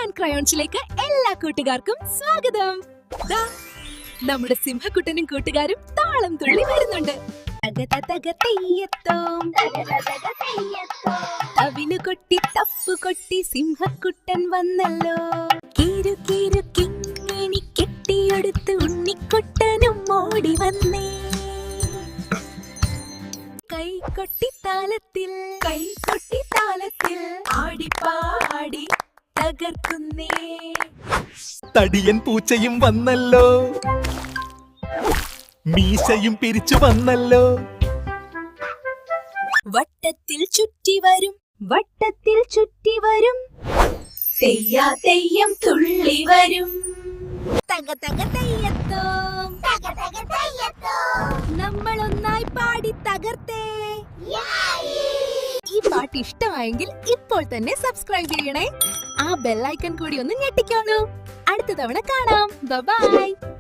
And ക്രയോൺസിലേക്ക് എല്ലാ കൂട്ടുകാർക്കും സ്വാഗതം. ദാ നമ്മുടെ സിംഹക്കുട്ടനും കൂട്ടുകാരും താളം തുള്ളി വരുന്നുണ്ട്. തവില് കൊട്ടി തപ്പു കൊട്ടി സിംഹക്കുട്ടൻ വന്നല്ലോ. കീരു കീരു കിങ്ങിണി കെട്ടിയെടുത്ത് ഉണ്ണിക്കുട്ടനും ഓടി വന്നേ. കൈകൊട്ടി താളത്തിൽ ആടിപ്പാടി തകർക്കുന്നേ. തടിയൻ പൂച്ചയും വന്നല്ലോ, മീശയും പിരിച്ചു വന്നല്ലോ. വട്ടത്തിൽ ചുറ്റി വരും തെയ്യം തുള്ളി വരും. തക തക തെയ്യത്തോം നമ്മൾ ഒന്നായി പാടി തകർത്തേ. ഈ പാട്ട് ഇഷ്ടമായെങ്കിൽ ഇപ്പോൾ തന്നെ സബ്സ്ക്രൈബ് ചെയ്യണേ. ആ ബെല്ലൈക്കൺ കൂടി ഒന്ന് ഞെട്ടിക്കോളൂ. അടുത്ത തവണ കാണാം. ബൈ.